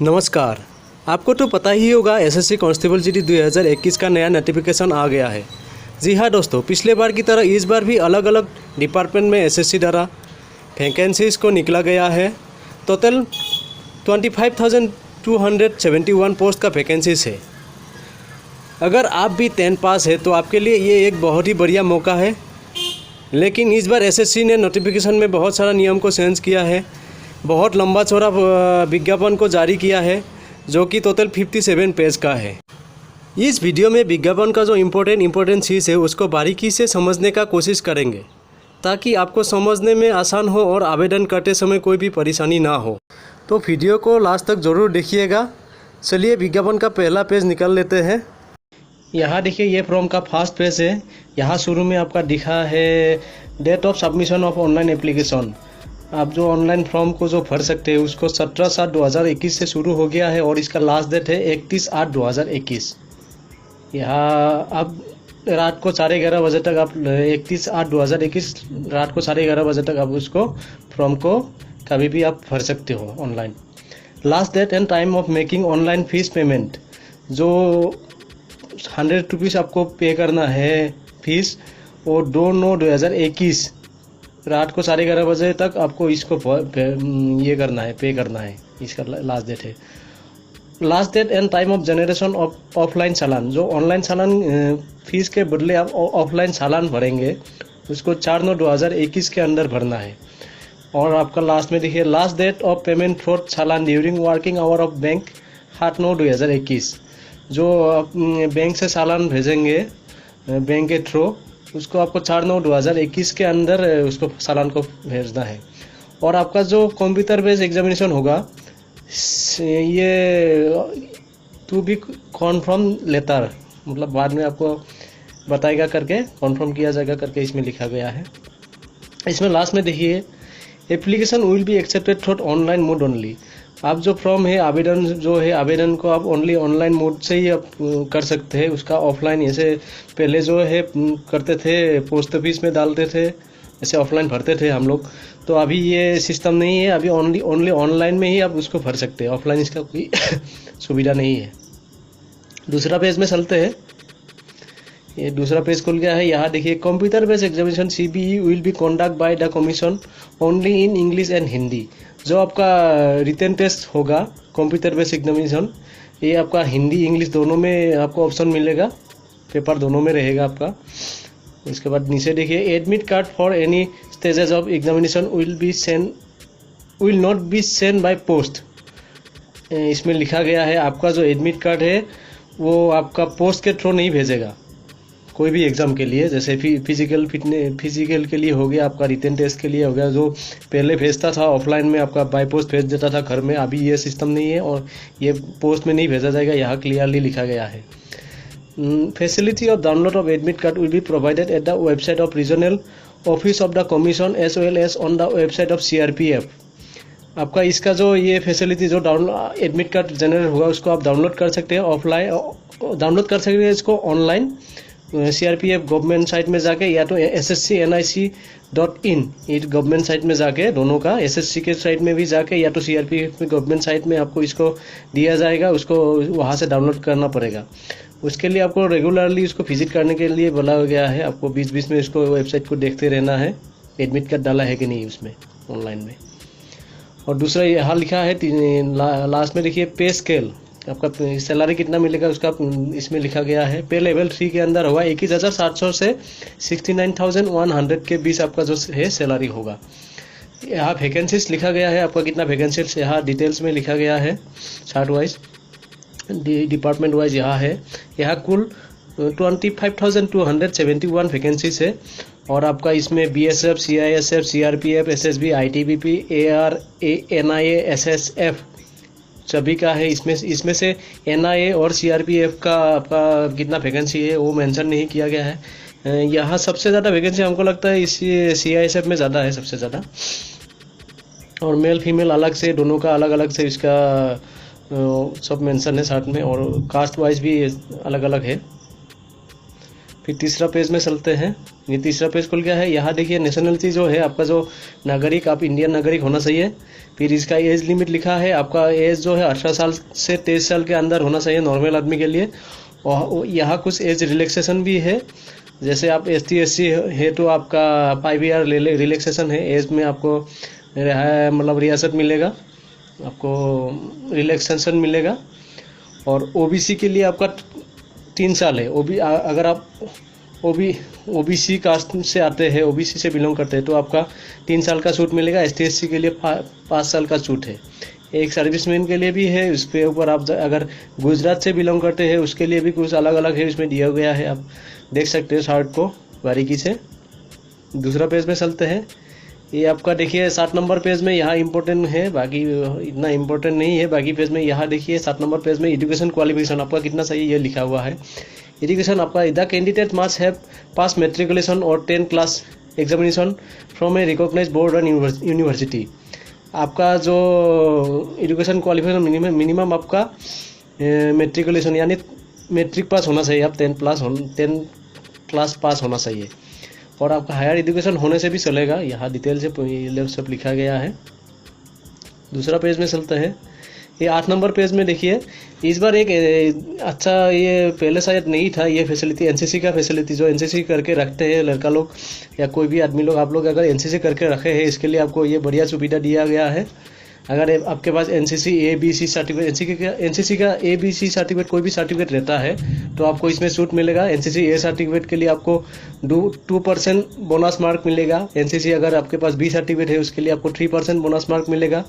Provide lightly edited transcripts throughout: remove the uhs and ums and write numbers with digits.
नमस्कार। आपको तो पता ही होगा एसएससी कांस्टेबल जीडी 2021 का नया नोटिफिकेशन आ गया है। जी हाँ दोस्तों, पिछले बार की तरह इस बार भी अलग अलग डिपार्टमेंट में एसएससी द्वारा वैकेंसीज़ को निकला गया है। टोटल 25,271 पोस्ट का वैकेंसीज है। अगर आप भी 10 पास है तो आपके लिए ये एक बहुत ही बढ़िया मौका है। लेकिन इस बार एसएससी ने नोटिफिकेशन में बहुत सारा नियम को चेंज किया है, बहुत लंबा चौड़ा विज्ञापन को जारी किया है, जो कि टोटल 57 पेज का है। इस वीडियो में विज्ञापन का जो इम्पोर्टेंट चीज़ है उसको बारीकी से समझने का कोशिश करेंगे, ताकि आपको समझने में आसान हो और आवेदन करते समय कोई भी परेशानी ना हो। तो वीडियो को लास्ट तक ज़रूर देखिएगा। चलिए विज्ञापन का पहला पेज निकाल लेते हैं। यहाँ देखिए, ये फॉर्म का फर्स्ट पेज है। यहाँ शुरू में आपका दिखा है date of submission of online application. आप जो ऑनलाइन फॉर्म को जो भर सकते हैं उसको 17/7/2021 से शुरू हो गया है और इसका लास्ट डेट है 31/8/2021। यहाँ अब रात को 11:30 बजे तक आप 31/8/2021 रात को 11:30 बजे तक आप उसको फॉर्म को कभी भी आप भर सकते हो online. Last date and time of making online fees payment, जो 100 रुपीज़ आपको पे करना है फीस, और 2/9/2021 रात को 11:30 बजे तक आपको इसको ये करना है, पे करना है। इसका लास्ट डेट है। Last date and time of generation of offline चालान, जो ऑनलाइन चालान फीस के बदले आप ऑफलाइन चालान भरेंगे उसको 4/9/2021 के अंदर भरना है। और आपका लास्ट में देखिए, last date of payment for challan during working hour of bank 8/9/2021, जो आप बैंक से चालान भेजेंगे बैंक के थ्रू, उसको आपको 4/9/2021 के अंदर उसको चालान को भेजना है। और आपका जो कंप्यूटर बेस्ड एग्जामिनेशन होगा, ये टू बी कॉन्फर्म लेटर, मतलब बाद में आपको बताएगा करके, कॉन्फर्म किया जाएगा करके इसमें लिखा गया है। इसमें लास्ट में देखिए, application will be accepted through online mode only. आप जो फॉर्म है, आवेदन जो है, आवेदन को आप ओनली ऑनलाइन मोड से ही आप कर सकते हैं। उसका ऑफलाइन ऐसे पहले जो है करते थे, पोस्ट ऑफिस में डालते थे, ऐसे ऑफलाइन भरते थे हम लोग। तो अभी ये सिस्टम नहीं है, अभी ओनली ऑनलाइन में ही आप उसको भर सकते हैं। ऑफलाइन इसका कोई सुविधा नहीं है। दूसरा पेज में चलते हैं। ये दूसरा पेज खुल गया है। यहाँ देखिए, computer based examination CBE will be conduct by the commission only in English and Hindi. जो आपका रिटन टेस्ट होगा कंप्यूटर बेस्ड एग्जामिनेशन, ये आपका हिंदी इंग्लिश दोनों में आपको ऑप्शन मिलेगा, पेपर दोनों में रहेगा आपका। इसके बाद नीचे देखिए, admit card for any stages of examination will not be send by post. इसमें लिखा गया है, आपका जो एडमिट कार्ड है वो आपका पोस्ट के थ्रू नहीं भेजेगा कोई भी एग्जाम के लिए। जैसे फिजिकल के लिए हो गया, आपका रिटन टेस्ट के लिए हो गया, जो पहले भेजता था ऑफलाइन में, आपका बाय पोस्ट भेज देता था घर में। अभी ये सिस्टम नहीं है और ये पोस्ट में नहीं भेजा जाएगा, यहाँ क्लियरली लिखा गया है। Facility of download of admit card will be provided at the website of regional office of the commission as well as on the website of CRPF। आपका इसका जो ये फैसिलिटी, जो एडमिट कार्ड जनरेट होगा उसको आप डाउनलोड कर सकते हैं, ऑफलाइन डाउनलोड कर सकते हैं इसको ऑनलाइन CRPF गवर्नमेंट साइट में जाके, या तो sscnic.in ये गवर्नमेंट साइट में जाके, दोनों का, SSC के साइट में भी जाके या तो CRPF में गवर्नमेंट साइट में आपको इसको दिया जाएगा, उसको वहाँ से डाउनलोड करना पड़ेगा। उसके लिए आपको रेगुलरली इसको विजिट करने के लिए बोला गया है। आपको बीच में इसको वेबसाइट को देखते रहना है, एडमिट कार्ड डाला है कि नहीं उसमें ऑनलाइन में। और दूसरा यहाँ लिखा है लास्ट में देखिए, पे स्केल, आपका सैलरी कितना मिलेगा उसका इसमें लिखा गया है। पे लेवल 3 के अंदर होगा 21,700 से 69,100 के बीच आपका जो है सैलरी होगा। यहाँ वैकेंसीज लिखा गया है, आपका कितना वैकेंसीज यहाँ डिटेल्स में लिखा गया है, चार्ट वाइज, डिपार्टमेंट वाइज यहाँ है। यहाँ कुल 25,271 वैकेंसीज है। और आपका इसमें BSF, CISF, CRPF, SSB, ITBP, AR, NIA, SSF सभी का है। इसमें से NIA और CRPF का आपका कितना वैकेंसी है वो मेंशन नहीं किया गया है। यहाँ सबसे ज़्यादा वैकेंसी हमको लगता है इसी CISF में ज़्यादा है, सबसे ज़्यादा। और मेल फीमेल अलग से, दोनों का अलग अलग से इसका सब मेंशन है साथ में। और कास्ट वाइज भी अलग अलग है। फिर तीसरा पेज में चलते हैं। ये तीसरा पेज खुल गया है। यहाँ देखिए नेशनलिटी जो है आपका, जो नागरिक, आप इंडियन नागरिक होना चाहिए। फिर इसका एज लिमिट लिखा है, आपका एज जो है 18 साल से 23 साल के अंदर होना चाहिए नॉर्मल आदमी के लिए। और यहाँ कुछ एज रिलैक्सेशन भी है, जैसे आप ST SC है तो आपका 5 ईयर रिलैक्सेशन है, एज में आपको मतलब रियासत मिलेगा, आपको रिलैक्सेशन मिलेगा। और OBC के लिए आपका 3 साल है। अगर आप OBC कास्ट से आते हैं, OBC से बिलोंग करते हैं तो आपका 3 साल का छूट मिलेगा। ST SC के लिए 5 साल का छूट है। एक सर्विसमैन के लिए भी है, उसके ऊपर आप अगर गुजरात से बिलोंग करते हैं उसके लिए भी कुछ अलग अलग है, उसमें दिया गया है, आप देख सकते हो चार्ट को बारीकी से। दूसरा पेज में चलते हैं। ये आपका देखिए 7 नंबर पेज में यहाँ इम्पोर्टेंट है, बाकी इतना इम्पोर्टेंट नहीं है। बाकी पेज में यहाँ देखिए 7 नंबर पेज में एजुकेशन क्वालिफिकेशन आपका कितना सही ये लिखा हुआ है। एजुकेशन आपका the candidate must have pass matriculation और 10 class examination from a recognised board और यूनिवर्सिटी। आपका जो एजुकेशन क्वालिफिकेशन मिनिमम आपका मैट्रिकुलेशन यानी मैट्रिक पास होना चाहिए, आप 10 क्लास पास होना चाहिए। और आपका हायर एजुकेशन होने से भी चलेगा, यहाँ डिटेल से सब लिखा गया है। दूसरा पेज में चलते हैं। ये 8 नंबर पेज में देखिए, इस बार एक अच्छा, ये पहले शायद नहीं था ये फैसिलिटी, NCC का फैसिलिटी, जो NCC करके रखते हैं लड़का लोग या कोई भी आदमी लोग, आप लोग अगर NCC करके रखे हैं इसके लिए आपको ये बढ़िया सुविधा दिया गया है। अगर आपके पास NCC ABC सर्टिफिकेट, NCC का ABC सर्टिफिकेट कोई भी सर्टिफिकेट रहता है तो आपको इसमें छूट मिलेगा। NCC A सर्टिफिकेट के लिए आपको 2% बोनस मार्क मिलेगा। NCC अगर आपके पास B सर्टिफिकेट है उसके लिए आपको 3% बोनस मार्क मिलेगा।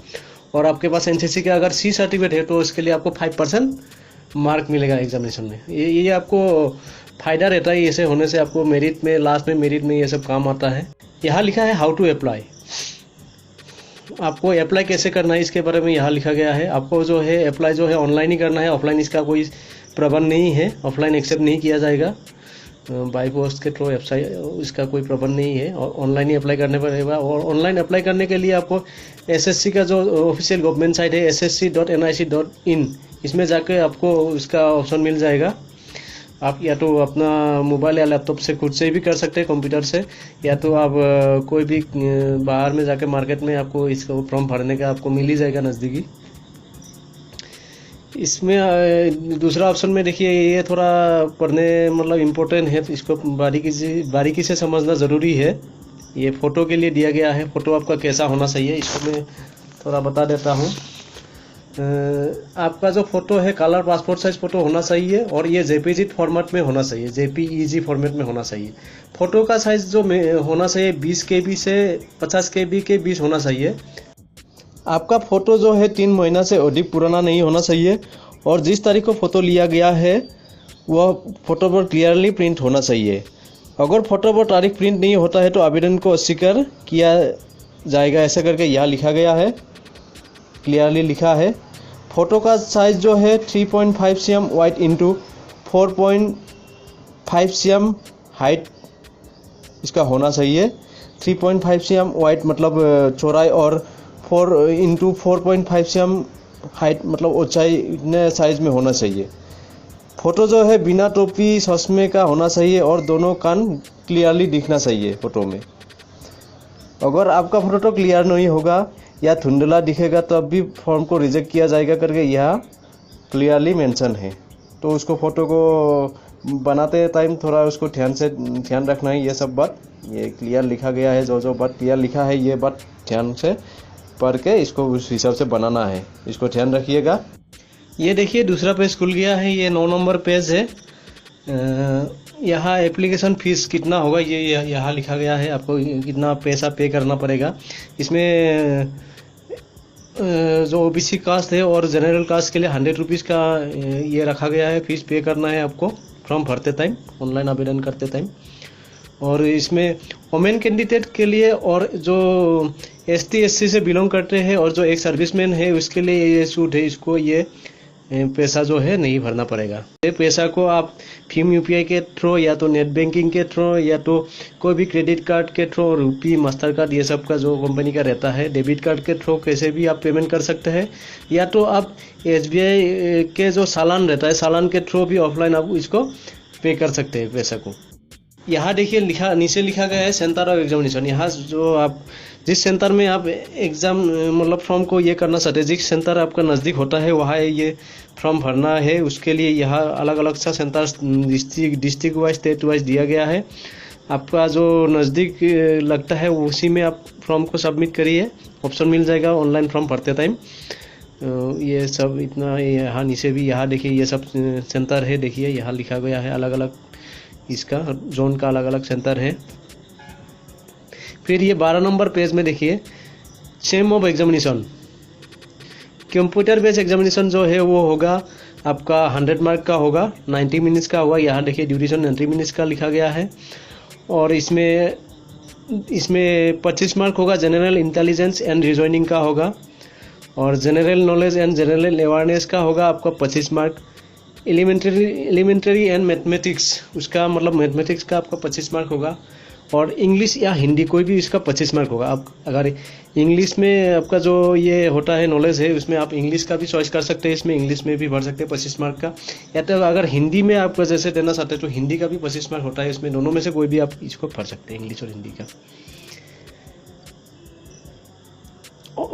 और आपके पास NCC का अगर C सर्टिफिकेट है तो उसके लिए आपको 5% मार्क मिलेगा एग्जामिनेशन में। ये आपको फायदा रहता है, ऐसे होने से आपको मेरिट में, लास्ट में मेरिट में ये सब काम आता है। यहाँ लिखा है हाउ टू अप्लाई, आपको अप्लाई कैसे करना है इसके बारे में यहाँ लिखा गया है। आपको जो है अप्लाई जो है ऑनलाइन ही करना है, ऑफलाइन इसका कोई प्रबंध नहीं है, ऑफलाइन एक्सेप्ट नहीं किया जाएगा। बाई पोस्ट के थ्रू वेबसाइट इसका कोई प्रबंध नहीं है, और ऑनलाइन ही अप्लाई करने पड़ेगा। और ऑनलाइन अप्लाई करने के लिए आपको SSC का जो ऑफिशियल गवर्नमेंट साइट है ssc.nic.in, इसमें जाके आपको इसका ऑप्शन मिल जाएगा। आप या तो अपना मोबाइल या लैपटॉप से खुद से भी कर सकते हैं, कंप्यूटर से, या तो आप कोई भी बाहर में जाके मार्केट में आपको इसका फॉर्म भरने का आपको मिल ही जाएगा नज़दीकी। इसमें दूसरा ऑप्शन में देखिए, ये थोड़ा पढ़ने मतलब इम्पोर्टेंट है, तो इसको बारीकी से समझना ज़रूरी है। ये फ़ोटो के लिए दिया गया है, फ़ोटो आपका कैसा होना चाहिए इसको मैं थोड़ा बता देता हूँ। आपका जो फोटो है कलर पासपोर्ट साइज फोटो होना चाहिए, और ये JPG फॉर्मेट में होना चाहिए, JPEG फॉर्मेट में होना चाहिए। फोटो का साइज जो होना चाहिए 20 KB से 50 KB के बीच होना चाहिए। आपका फोटो जो है 3 महीना से अधिक पुराना नहीं होना चाहिए, और जिस तारीख को फोटो लिया गया है वह फोटो पर क्लियरली प्रिंट होना चाहिए। अगर फोटो पर तारीख प्रिंट नहीं होता है तो आवेदन को अस्वीकार किया जाएगा, ऐसा करके यहाँ लिखा गया है, क्लियरली लिखा है। फोटो का साइज जो है 3.5 cm wide into 4.5 cm height इसका होना चाहिए। 3.5 cm वाइड मतलब चौड़ाई, और 4.5 cm हाइट मतलब ऊंचाई, इतने साइज में होना चाहिए। फोटो जो है बिना टोपी चश्मे का होना चाहिए, और दोनों कान क्लियरली दिखना चाहिए फोटो में। अगर आपका फोटो क्लियर नहीं होगा या धुंधला दिखेगा तब भी फॉर्म को रिजेक्ट किया जाएगा करके यहाँ क्लियरली मेंशन है। तो उसको फ़ोटो को बनाते टाइम थोड़ा उसको ध्यान रखना है, ये सब बात ये क्लियर लिखा गया है। जो बात क्लियर लिखा है ये बात ध्यान से पढ़ के इसको उस हिसाब से बनाना है, इसको ध्यान रखिएगा। ये देखिए दूसरा पेज खुल गया है, ये 9 नंबर पेज है। यहाँ एप्लीकेशन फ़ीस कितना होगा ये यहाँ लिखा गया है, आपको कितना पैसा पे करना पड़ेगा। इसमें जो OBC कास्ट है और जनरल कास्ट के लिए 100 रुपीज़ का ये रखा गया है, फीस पे करना है आपको फॉर्म भरते टाइम, ऑनलाइन आवेदन करते टाइम। और इसमें वोमेन कैंडिडेट के लिए और जो ST SC से बिलोंग करते हैं और जो एक सर्विसमैन है उसके लिए ये छूट है, इसको ये पैसा जो है नहीं भरना पड़ेगा। ये पैसा को आप भीम UPI के थ्रू या तो नेट बैंकिंग के थ्रू या तो कोई भी क्रेडिट कार्ड के थ्रू, रुपी, मास्टर कार्ड, ये सब का जो कंपनी का रहता है, डेबिट कार्ड के थ्रू कैसे भी आप पेमेंट कर सकते हैं, या तो आप SBI के जो चालान रहता है, चालान के थ्रू भी ऑफलाइन आप इसको पे कर सकते हैं पैसा को। यहाँ देखिए नीचे लिखा गया है सेंटर ऑफ एग्जामिनेशन। यहाँ जो आप जिस सेंटर में आप एग्जाम मतलब फॉर्म को ये करना चाहते हैं, जिस सेंटर आपका नज़दीक होता है वहाँ ये फॉर्म भरना है, उसके लिए यहाँ अलग अलग सा centre district wise state wise दिया गया है। आपका जो नज़दीक लगता है उसी में आप फॉर्म को सबमिट करिए, ऑप्शन मिल जाएगा ऑनलाइन फॉर्म भरते टाइम। ये सब इतना, यहाँ नीचे भी यहाँ देखिए ये सब सेंटर है, देखिए यहाँ लिखा गया है अलग अलग इसका जोन का अलग अलग सेंटर है। फिर ये 12 नंबर पेज में देखिए same of examination, computer based examination जो है वो होगा आपका 100 मार्क का होगा, 90 मिनट्स का होगा। यहाँ देखिए ड्यूरेशन 90 मिनट्स का लिखा गया है। और इसमें 25 मार्क होगा जनरल इंटेलिजेंस एंड रीजनिंग का होगा, और general knowledge and general awareness का होगा आपका 25 मार्क। एलिमेंट्री एंड मैथमेटिक्स, उसका मतलब मैथमेटिक्स का आपका 25 मार्क होगा। और इंग्लिश या हिंदी कोई भी इसका 25 मार्क होगा। आप अगर इंग्लिश में आपका जो ये होता है नॉलेज है, उसमें आप इंग्लिश का भी चॉइस कर सकते हैं, इसमें इंग्लिश में भी भर सकते हैं 25 मार्क का। या तो अगर हिंदी में आप जैसे देना चाहते हैं तो हिंदी का भी 25 मार्क होता है, इसमें दोनों में से कोई भी आप इसको भर सकते हैं, इंग्लिश और हिंदी का।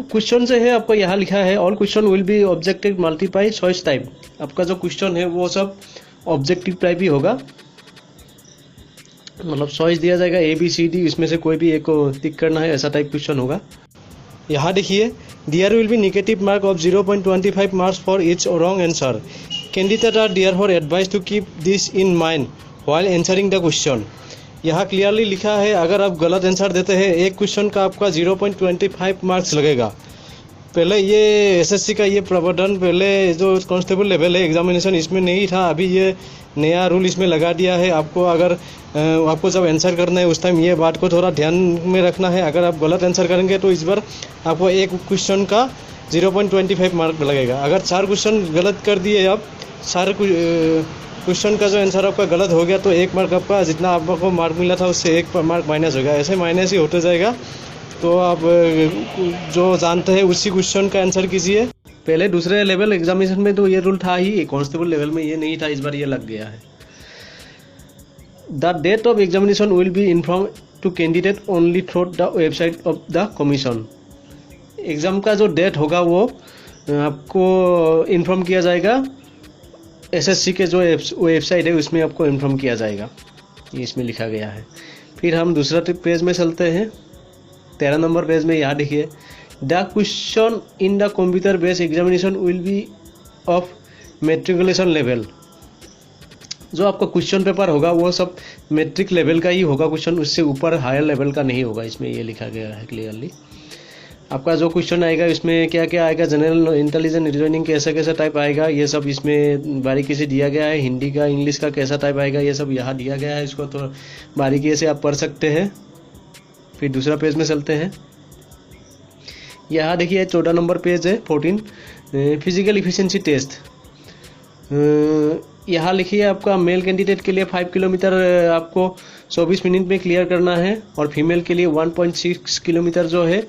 क्वेश्चन जो है आपको यहाँ लिखा है all question will be objective multiply choice type. आपका जो क्वेश्चन है वो सब ऑब्जेक्टिव टाइप ही होगा, मतलब चॉइस दिया जाएगा ABCD, इसमें से कोई भी एक को टिक करना है, ऐसा टाइप क्वेश्चन होगा। यहाँ देखिए there will be negative mark of 0.25 marks for each wrong answer. Candidate are therefore advise to keep this in mind while answering the question. यहाँ क्लियरली लिखा है अगर आप गलत आंसर देते हैं एक क्वेश्चन का आपका 0.25 मार्क्स लगेगा। पहले ये SSC का ये प्रावधान पहले जो कांस्टेबल लेवल है एग्जामिनेशन इसमें नहीं था, अभी ये नया रूल इसमें लगा दिया है। आपको अगर आपको जब आंसर करना है उस टाइम ये बात को थोड़ा ध्यान में रखना है। अगर आप गलत आंसर करेंगे तो इस बार आपको एक क्वेश्चन का 0.25 मार्क लगेगा। अगर 4 क्वेश्चन गलत कर दिए आप, सारे क्वेश्चन का जो आंसर आपका गलत हो गया तो 1 मार्क आपका जितना आपको मार्क मिला था उससे 1 मार्क माइनस होगा, ऐसे माइनस ही होते जाएगा। तो आप जो जानते हैं उसी क्वेश्चन का आंसर कीजिए। पहले दूसरे लेवल एग्जामिनेशन में तो ये रूल था ही, कांस्टेबल लेवल में ये नहीं था, इस बार ये लग गया है। The date of examination will be inform to candidate only through the website of the commission. Exam का जो डेट होगा वो आपको इन्फॉर्म किया जाएगा, SSC के जो वेबसाइट है उसमें आपको इन्फॉर्म किया जाएगा, ये इसमें लिखा गया है। फिर हम दूसरा पेज में चलते हैं, 13 नंबर पेज में। यहाँ देखिए the question in the computer based examination will B of matriculation level. जो आपका क्वेश्चन पेपर होगा वो सब मैट्रिक लेवल का ही होगा क्वेश्चन, उससे ऊपर हायर लेवल का नहीं होगा, इसमें ये लिखा गया है क्लियरली। आपका जो क्वेश्चन आएगा इसमें क्या क्या आएगा, जनरल इंटेलिजेंस रीजनिंग कैसा कैसा टाइप आएगा, ये सब इसमें बारीकी से दिया गया है। हिंदी का इंग्लिश का कैसा टाइप आएगा ये सब यहाँ दिया गया है, इसको तो बारीकी से आप पढ़ सकते हैं। फिर दूसरा पेज में चलते हैं। यहाँ देखिए 14 नंबर पेज है 14 फिजिकल इफिशिएंसी टेस्ट। यहाँ लिखिए आपका मेल कैंडिडेट के लिए 5 किलोमीटर आपको 24 मिनट में क्लियर करना है, और फीमेल के लिए 1.6 किलोमीटर जो है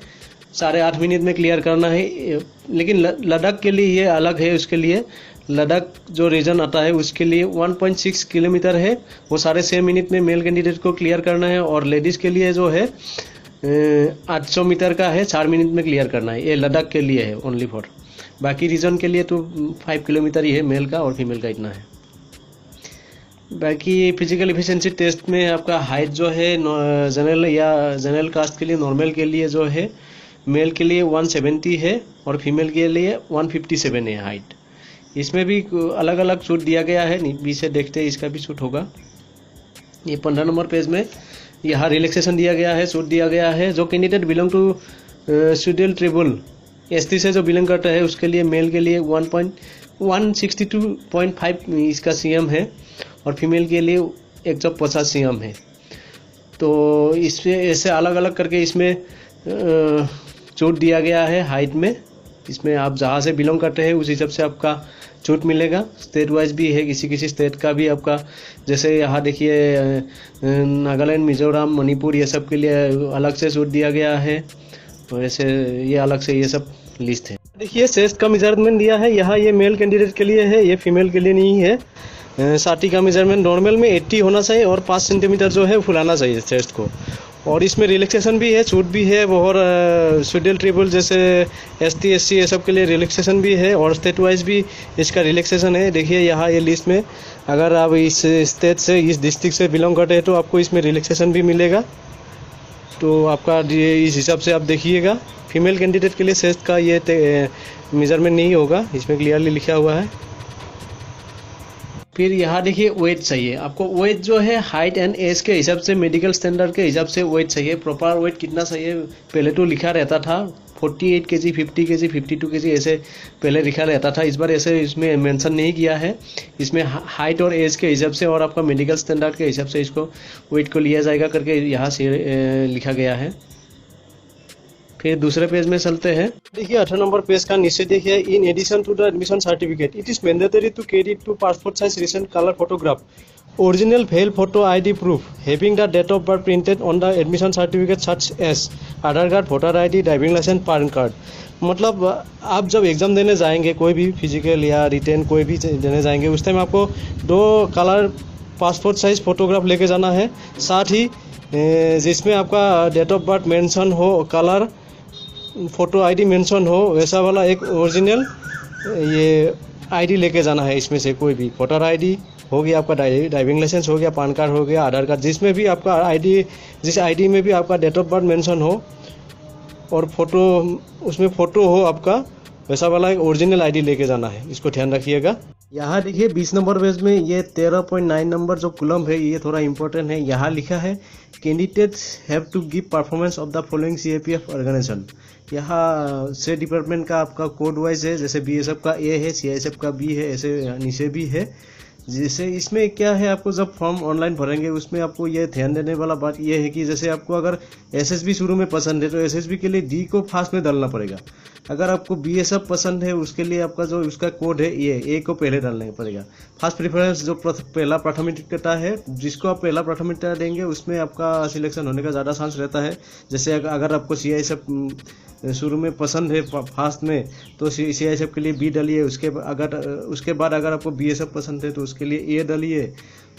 8.5 मिनट में क्लियर करना है। लेकिन लद्दाख के लिए ये अलग है, उसके लिए लद्दाख जो रीजन आता है उसके लिए 1.6 किलोमीटर है, वो 6.5 मिनट में मेल कैंडिडेट को क्लियर करना है। और लेडीज़ के लिए जो है 800 मीटर का है, 4 मिनट में क्लियर करना है। ये लद्दाख के लिए है ओनली फॉर, बाकी रीजन के लिए तो 5 किलोमीटर ही है मेल का, और फीमेल का इतना है। बाकी फिजिकल एफिशिएंसी टेस्ट में आपका हाइट जो है जनरल या जनरल कास्ट के लिए, नॉर्मल के लिए जो है मेल के लिए 170 है और फीमेल के लिए 157 है हाइट। इसमें भी अलग अलग छूट दिया गया है, बीच से देखते हैं इसका भी छूट होगा। ये 15 नंबर पेज में यहाँ रिलैक्सेशन दिया गया है, छूट दिया गया है। जो candidate belong to schedule tribal ST से जो बिलोंग करता है उसके लिए मेल के लिए 162.5 इसका CM है, और फीमेल के लिए 150 CM है। तो इसमें ऐसे अलग अलग करके इसमें छूट दिया गया है हाइट में। इसमें आप जहाँ से बिलोंग करते हैं उस हिसाब से आपका छूट मिलेगा। स्टेट वाइज भी है, किसी किसी स्टेट का भी आपका, जैसे यहाँ देखिए नागालैंड, मिजोरम, मणिपुर, ये सब के लिए अलग से छूट दिया गया है। तो ऐसे ये अलग से ये सब लिस्ट है। देखिए चेस्ट का मेजरमेंट दिया है, यहाँ ये मेल कैंडिडेट के लिए है, ये फीमेल के लिए नहीं है। छाती का मेजरमेंट नॉर्मल में 80 होना चाहिए और 5 सेंटीमीटर जो है फुलाना चाहिए चेस्ट को। और इसमें रिलैक्सेशन भी है, छूट भी है, और स्टूडेंट ट्रिबल जैसे ST SC ये सब के लिए रिलैक्सेशन भी है, और स्टेट वाइज भी इसका रिलैक्सेशन है। देखिए यहाँ ये लिस्ट में अगर आप इस स्टेट से, इस डिस्ट्रिक्ट से बिलोंग करते हैं तो आपको इसमें रिलैक्सेशन भी मिलेगा। तो आपका इस हिसाब से आप देखिएगा। फीमेल कैंडिडेट के लिए चेस्ट का ये मेजरमेंट नहीं होगा, इसमें क्लियरली लिखा हुआ है। फिर यहाँ देखिए वेट चाहिए आपको। वेट जो है हाइट एंड एज के हिसाब से, मेडिकल स्टैंडर्ड के हिसाब से वेट चाहिए। प्रॉपर वेट कितना चाहिए पहले तो लिखा रहता था 48 kg, 50 kg, 52 kg ऐसे पहले लिखा रहता था। इस बार ऐसे इसमें मेंशन नहीं किया है। इसमें हाइट और एज के हिसाब से और आपका मेडिकल स्टैंडर्ड के हिसाब से इसको वेट को लिया जाएगा करके यहाँ से लिखा गया है। फिर दूसरे पेज में चलते हैं। देखिए 18 नंबर पेज का नीचे देखिए, in addition to the admission certificate it is mandatory to carry 2 passport size recent colour photograph, original well photo ID proof having the date of birth printed on the admission certificate such as Aadhaar card, voter ID, driving licence, PAN card. मतलब आप जब exam देने जाएंगे, कोई भी physical या retain कोई भी देने जाएंगे, उस टाइम आपको 2 कलर पासपोर्ट साइज फोटोग्राफ लेके जाना है। साथ ही जिसमें आपका डेट ऑफ बर्थ मेंशन हो, कलर फोटो ID मेंशन हो, वैसा वाला एक ओरिजिनल ये ID लेके जाना है। इसमें से कोई भी वोटर ID हो गया, आपका ड्राइविंग लाइसेंस हो गया, पैन कार्ड हो गया, आधार कार्ड, जिसमें भी आपका ID, जिस ID में भी आपका डेट ऑफ बर्थ मेंशन हो और फोटो, उसमें फोटो हो आपका, वैसा वाला एक ओरिजिनल ID लेके जाना है। इसको ध्यान रखिएगा। यहाँ देखिए 20 नंबर पेज में ये 13.9 नंबर जो कॉलम है, ये थोड़ा इंपॉर्टेंट है। यहाँ लिखा है candidates have to give performance of the following CAPF organisation. यहाँ से डिपार्टमेंट का आपका कोड वाइज है, जैसे BSF का A है, CISF का B है, ऐसे नीचे भी है। जैसे इसमें क्या है, आपको जब फॉर्म ऑनलाइन भरेंगे उसमें आपको ये ध्यान देने वाला बात ये है कि जैसे आपको अगर SSB शुरू में पसंद है तो SSB के लिए D को फास्ट में डालना पड़ेगा। अगर आपको BSF पसंद है उसके लिए आपका जो उसका कोड है ये A को पहले डालना पड़ेगा। फर्स्ट प्रेफरेंस जो पहला प्राथमिकता है, जिसको आप पहला प्राथमिकता देंगे उसमें आपका सिलेक्शन होने का ज़्यादा चांस रहता है। जैसे अगर आपको CISF शुरू में पसंद है फास्ट में तो CISF के लिए B डालिए। उसके बाद अगर आपको BSF पसंद है तो उसके लिए A डालिए।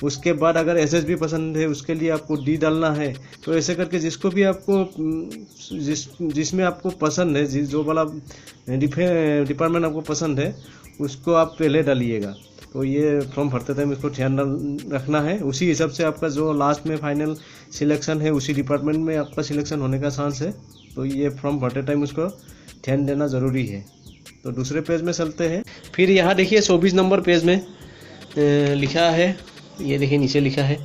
उसके बाद अगर SSB पसंद है उसके लिए आपको D डालना है। तो ऐसे करके जिसको भी आपको जिसमें आपको पसंद है, जो वाला डिपार्टमेंट आपको पसंद है उसको आप पहले डालिएगा। तो ये फॉर्म भरते टाइम इसको ध्यान रखना है। उसी हिसाब से आपका जो लास्ट में फाइनल सिलेक्शन है उसी डिपार्टमेंट में आपका सिलेक्शन होने का चांस है। तो ये फॉर्म भरते टाइम उसको ध्यान देना ज़रूरी है। तो दूसरे पेज में चलते हैं। फिर यहाँ देखिए 24 नंबर पेज में लिखा है, ये देखिए नीचे लिखा है,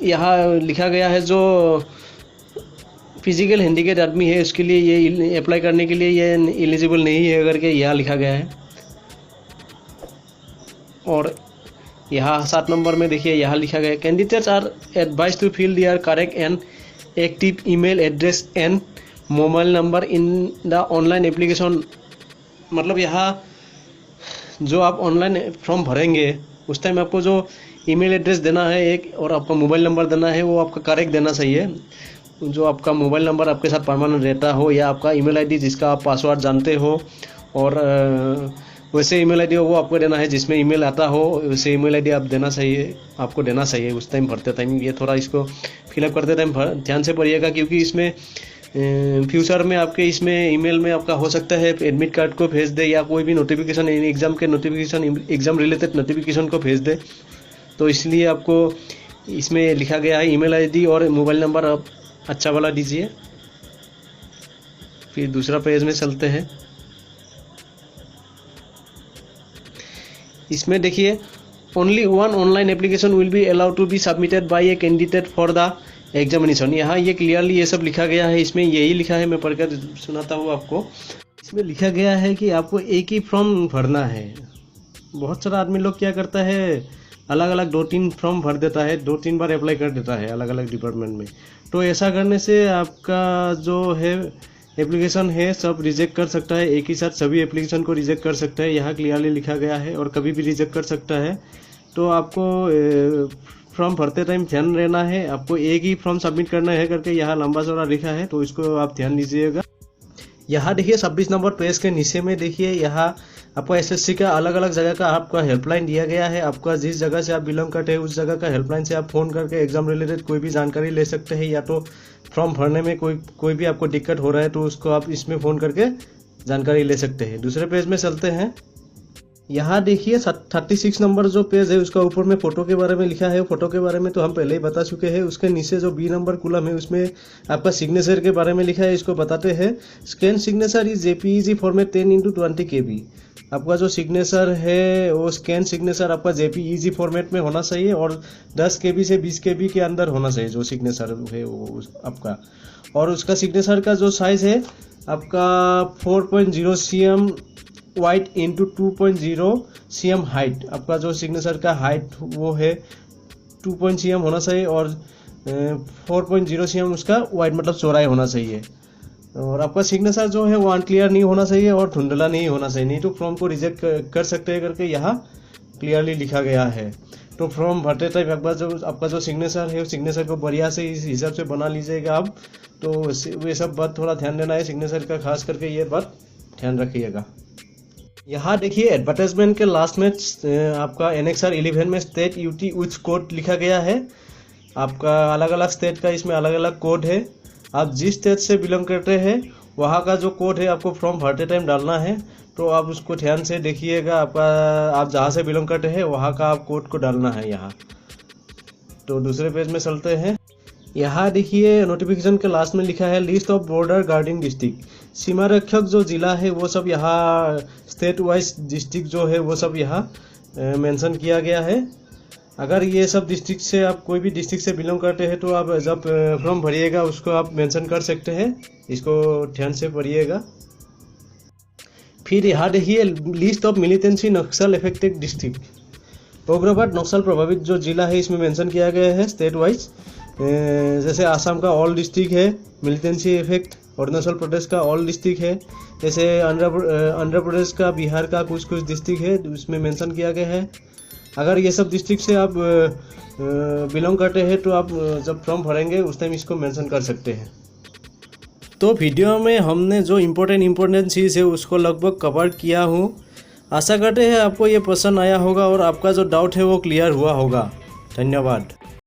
यहाँ लिखा गया है जो फिजिकल हैंडीकैप आदमी है उसके लिए ये अप्लाई करने के लिए ये एलिजिबल नहीं है करके यहाँ लिखा गया है। और यहाँ 7 नंबर में देखिए यहाँ लिखा गया है candidates are advise to fill their correct and active email address and mobile number in the online application. मतलब यहाँ जो आप ऑनलाइन फॉर्म भरेंगे उस टाइम आपको जो ईमेल एड्रेस देना है एक, और आपका मोबाइल नंबर देना है वो आपका करेक्ट देना चाहिए। जो आपका मोबाइल नंबर आपके साथ परमानेंट रहता हो या आपका ईमेल आईडी जिसका आप पासवर्ड जानते हो, और वैसे ईमेल आईडी हो वो आपको देना है। जिसमें ईमेल आता हो वैसे ईमेल आईडी आप आपको देना चाहिए उस टाइम भरते टाइम। ये थोड़ा इसको फिलअप करते टाइम ध्यान से पढ़िएगा, क्योंकि इसमें फ्यूचर में आपके इसमें ईमेल में आपका हो सकता है एडमिट कार्ड को भेज दे या कोई भी नोटिफिकेशन, एग्जाम के नोटिफिकेशन, एग्जाम रिलेटेड नोटिफिकेशन को भेज दे। तो इसलिए आपको इसमें लिखा गया है ईमेल आईडी और मोबाइल नंबर आप अच्छा वाला दीजिए। फिर दूसरा पेज में चलते हैं। इसमें देखिए only one online application will be allowed to be submitted by a candidate for the examination. यहाँ ये क्लियरली ये सब लिखा गया है। इसमें यही लिखा है, मैं पढ़कर सुनाता हूँ आपको। इसमें लिखा गया है कि आपको एक ही फॉर्म भरना है। बहुत सारा आदमी लोग क्या करता है, अलग अलग 2-3 फॉर्म भर देता है, 2-3 बार अप्लाई कर देता है अलग अलग डिपार्टमेंट में। तो ऐसा करने से आपका जो है एप्लीकेशन है सब रिजेक्ट कर सकता है, एक ही साथ सभी एप्लीकेशन को रिजेक्ट कर सकता है। यहाँ क्लियरली लिखा गया है, और कभी भी रिजेक्ट कर सकता है। तो आपको फॉर्म भरते टाइम ध्यान रहना है, आपको एक ही फॉर्म सबमिट करना है करके यहाँ लंबा चौड़ा लिखा है, तो इसको आप ध्यान दीजिएगा। यहाँ देखिए 26 नंबर पेज के नीचे में देखिए यहाँ आपका एसएससी का अलग अलग जगह का आपका हेल्पलाइन दिया गया है। आपका जिस जगह से आप बिलोंग करते हैं उस जगह का हेल्पलाइन से आप फ़ोन करके एग्जाम रिलेटेड कोई भी जानकारी ले सकते हैं, या तो फॉर्म भरने में कोई भी आपको दिक्कत हो रहा है तो उसको आप इसमें फ़ोन करके जानकारी ले सकते हैं। दूसरे पेज में चलते हैं। यहाँ देखिए 36 नंबर जो पेज है उसका ऊपर में फ़ोटो के बारे में लिखा है। फ़ोटो के बारे में तो हम पहले ही बता चुके हैं। उसके नीचे जो बी नंबर कॉलम है उसमें आपका सिग्नेचर के बारे में लिखा है, इसको बताते हैं। Scan signature is JPEG format 10x20 KB। आपका जो सिग्नेचर है वो स्कैन सिग्नेचर आपका जेपीईजी फॉर्मेट में होना चाहिए और 10 KB से 20 KB के अंदर होना चाहिए जो सिग्नेचर है वो आपका। और उसका सिग्नेचर का जो साइज़ है आपका 4.0 cm wide into 2.0 cm height. आपका जो सिग्नेचर का हाइट वो है 2.0 cm होना चाहिए और 4.0 cm उसका वाइड मतलब चौड़ाई होना चाहिए। और आपका सिग्नेचर जो है वो अनक्लियर नहीं होना चाहिए और धुंधला नहीं होना चाहिए, नहीं तो फॉर्म को रिजेक्ट कर सकते हैं करके यहाँ क्लियरली लिखा गया है। तो फॉर्म भरते टाइम एक बार जो आपका जो सिग्नेचर है उस सिग्नेचर को बढ़िया से इस हिसाब से बना लीजिएगा आप। तो ये सब बात थोड़ा ध्यान देना है, सिग्नेचर का खास करके ये बात ध्यान रखिएगा। यहाँ देखिए एडवर्टाइजमेंट के लास्ट में आपका एनेक्सर 11 में स्टेट यूटी विच कोड लिखा गया है। आपका अलग अलग स्टेट का इसमें अलग अलग कोड है। आप जिस स्टेट से बिलोंग करते हैं वहाँ का जो कोड है आपको फॉर्म भरते टाइम डालना है, तो आप उसको ध्यान से देखिएगा। आप जहाँ से बिलोंग करते हैं वहाँ का आप कोड को डालना है यहाँ। तो दूसरे पेज में चलते हैं। यहाँ देखिए नोटिफिकेशन के लास्ट में लिखा है list of border guarding district. सीमा रक्षक जो जिला है वो सब यहाँ स्टेट वाइज डिस्ट्रिक्ट जो है वो सब यहाँ मेंशन किया गया है। अगर ये सब डिस्ट्रिक्ट से आप कोई भी डिस्ट्रिक्ट से बिलोंग करते हैं तो आप जब फॉर्म भरिएगा उसको आप मेंशन कर सकते हैं, इसको ध्यान से पढ़िएगा। फिर यहाँ देखिए list of militancy Naxal affected district. उग्रवाद नक्सल प्रभावित जो जिला है इसमें मेंशन किया गया है स्टेट वाइज। जैसे आसाम का ऑल डिस्ट्रिक्ट है मिलिटेंसी इफेक्ट, अरुणाचल प्रदेश का ऑल डिस्ट्रिक्ट है, जैसे आंध्र प्रदेश का, बिहार का कुछ डिस्ट्रिक्ट है उसमें मेंशन किया गया है। अगर ये सब डिस्ट्रिक्ट से आप बिलोंग करते हैं तो आप जब फॉर्म भरेंगे उस टाइम इसको मेंशन कर सकते हैं। तो वीडियो में हमने जो इम्पोर्टेंट चीज़ है उसको लगभग कवर किया हूँ। आशा करते हैं आपको ये पसंद आया होगा और आपका जो डाउट है वो क्लियर हुआ होगा। धन्यवाद।